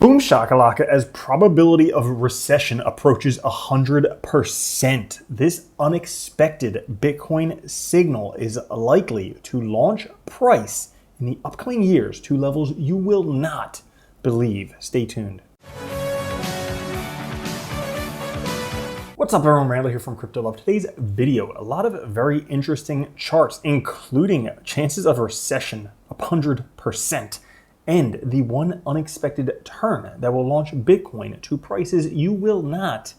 Boom shakalaka as probability of recession approaches 100%. This unexpected Bitcoin signal is likely to launch price in the upcoming years to levels you will not believe. Stay tuned. What's up everyone, Randall here from Crypto Love. Today's video, a lot of very interesting charts, including chances of recession up 100%. And the one unexpected turn that will launch Bitcoin to prices you will not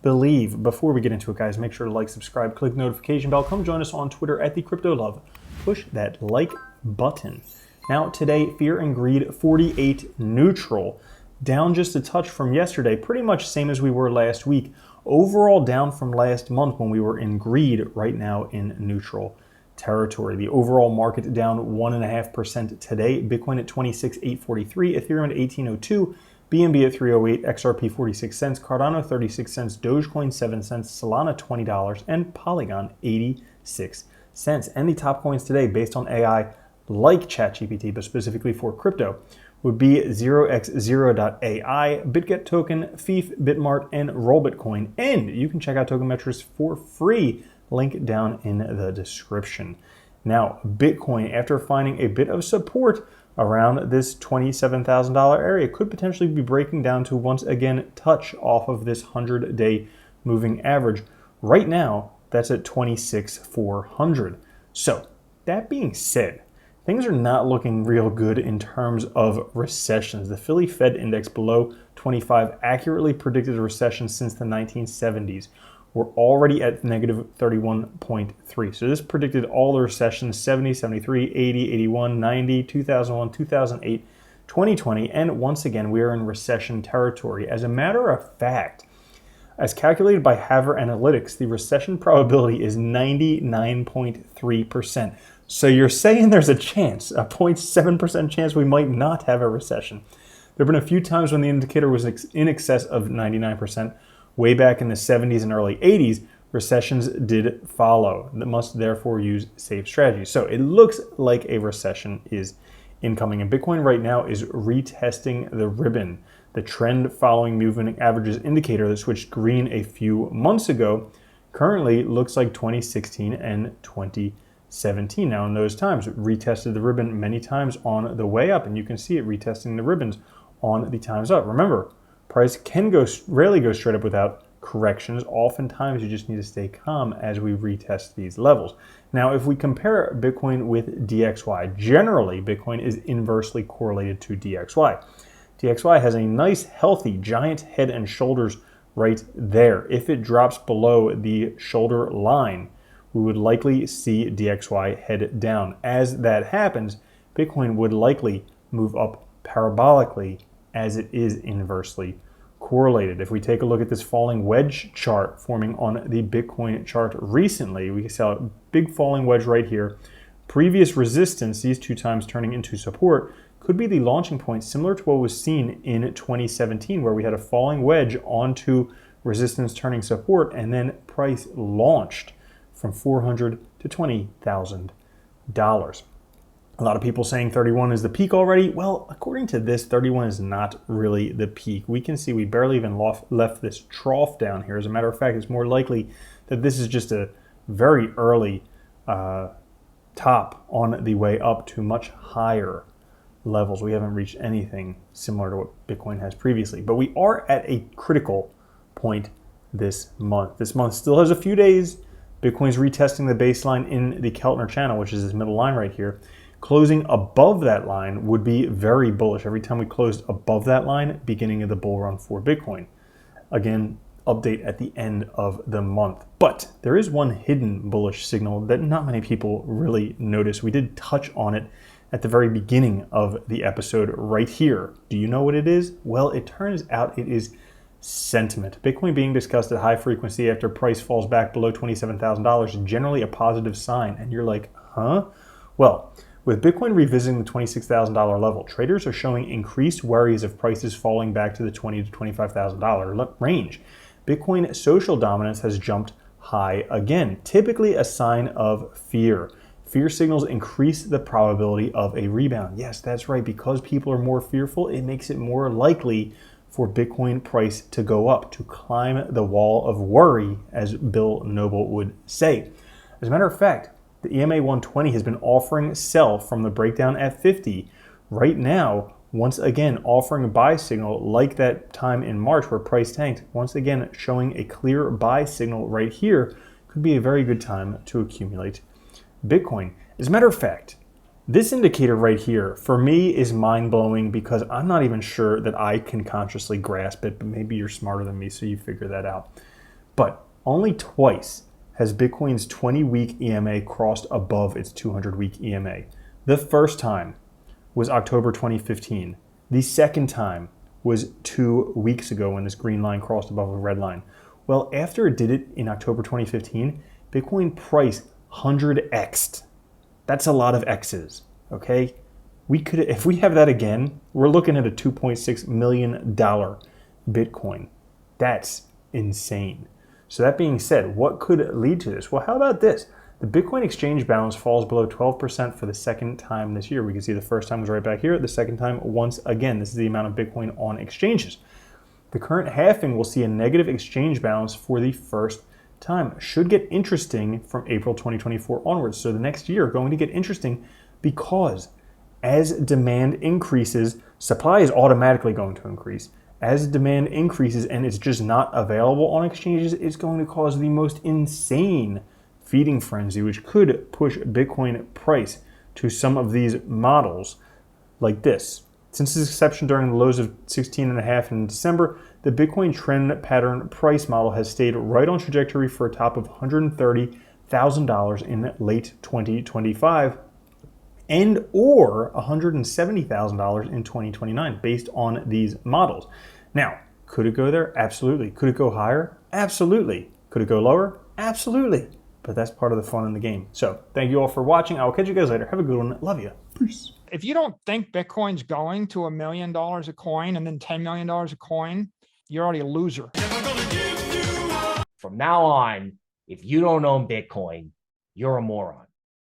believe. Before we get into it, guys, make sure to like, subscribe, click the notification bell. Come join us on Twitter at @TheCryptoLove. Push that like button. Now today, fear and greed 48 neutral, down just a touch from yesterday, pretty much same as we were last week. Overall down from last month when we were in greed, right now in neutral territory. The overall market down 1.5% today. Bitcoin at 26,843, Ethereum at 1802, BNB at 308, XRP 46 cents, Cardano 36 cents, Dogecoin 7 cents, Solana $20, and Polygon 86 cents. And the top coins today based on AI like ChatGPT, but specifically for crypto, would be 0x0.ai, BitGet token, Fief, Bitmart, and RollBitcoin. And you can check out token metrics for free. Link down in the description. Now, Bitcoin, after finding a bit of support around this $27,000 area, could potentially be breaking down to once again touch off of this 100-day moving average. Right now, that's at 26,400. So, that being said, things are not looking real good in terms of recessions. The Philly Fed index below 25 accurately predicted a recession since the 1970s. We're already at negative 31.3. So this predicted all the recessions, 70, 73, 80, 81, 90, 2001, 2008, 2020. And once again, we are in recession territory. As a matter of fact, as calculated by Haver Analytics, the recession probability is 99.3%. So you're saying there's a chance, a 0.7% chance we might not have a recession. There have been a few times when the indicator was in excess of 99%. Way back in the 70s and early 80s, recessions did follow. That must therefore use safe strategies. So it looks like a recession is incoming. And Bitcoin right now is retesting the ribbon. The trend following moving averages indicator that switched green a few months ago currently looks like 2016 and 2017. Now in those times, it retested the ribbon many times on the way up, and you can see it retesting the ribbons on the times up. Remember, price can rarely go straight up without corrections. Oftentimes, you just need to stay calm as we retest these levels. Now, if we compare Bitcoin with DXY, generally, Bitcoin is inversely correlated to DXY. DXY has a nice, healthy, giant head and shoulders right there. If it drops below the shoulder line, we would likely see DXY head down. As that happens, Bitcoin would likely move up parabolically as it is inversely correlated. If we take a look at this falling wedge chart forming on the Bitcoin chart recently, we saw a big falling wedge right here. Previous resistance, these two times turning into support, could be the launching point similar to what was seen in 2017, where we had a falling wedge onto resistance turning support, and then price launched from $400 to $20,000. A lot of people saying 31 is the peak already. Well, according to this, 31 is not really the peak. We can see we barely even left this trough down here. As a matter of fact, it's more likely that this is just a very early top on the way up to much higher levels. We haven't reached anything similar to what Bitcoin has previously. But we are at a critical point this month. This month still has a few days. Bitcoin's retesting the baseline in the Keltner channel, which is this middle line right here. Closing above that line would be very bullish. Every time we closed above that line, beginning of the bull run for Bitcoin. Again, update at the end of the month. But there is one hidden bullish signal that not many people really notice. We did touch on it at the very beginning of the episode right here. Do you know what it is? Well, it turns out it is sentiment. Bitcoin being discussed at high frequency after price falls back below $27,000 is generally a positive sign. And you're like, huh? Well, with Bitcoin revisiting the $26,000 level, traders are showing increased worries of prices falling back to the $20,000 to $25,000 range. Bitcoin social dominance has jumped high again, typically a sign of fear. Fear signals increase the probability of a rebound. Yes, that's right. Because people are more fearful, it makes it more likely for Bitcoin price to go up, to climb the wall of worry, as Bill Noble would say. As a matter of fact, the EMA 120 has been offering sell from the breakdown at 50. Right now, once again, offering a buy signal like that time in March where price tanked. Once again, showing a clear buy signal right here could be a very good time to accumulate Bitcoin. As a matter of fact, this indicator right here for me is mind-blowing because I'm not even sure that I can consciously grasp it, but maybe you're smarter than me, so you figure that out. But only twice has Bitcoin's 20-week EMA crossed above its 200-week EMA. The first time was October 2015. The second time was 2 weeks ago when this green line crossed above the red line. Well, after it did it in October 2015, Bitcoin price 100x'd. That's a lot of X's, okay? We could, if we have that again, we're looking at a $2.6 million Bitcoin. That's insane. So that being said, what could lead to this? Well, how about this? The Bitcoin exchange balance falls below 12% for the second time this year. We can see the first time was right back here. The second time, once again, this is the amount of Bitcoin on exchanges. The current halving will see a negative exchange balance for the first time. Should get interesting from April 2024 onwards. So the next year going to get interesting because as demand increases, supply is automatically going to increase. As demand increases and it's just not available on exchanges, it's going to cause the most insane feeding frenzy, which could push Bitcoin price to some of these models like this. Since its inception during the lows of 16.5 in December, the Bitcoin trend pattern price model has stayed right on trajectory for a top of $130,000 in late 2025 and or $170,000 in 2029 based on these models. Now, could it go there? Absolutely. Could it go higher? Absolutely. Could it go lower? Absolutely. But that's part of the fun in the game. So thank you all for watching. I will catch you guys later. Have a good one. Love you. Peace. If you don't think Bitcoin's going to $1 million a coin and then $10 million a coin, you're already a loser. From now on, if you don't own Bitcoin, you're a moron.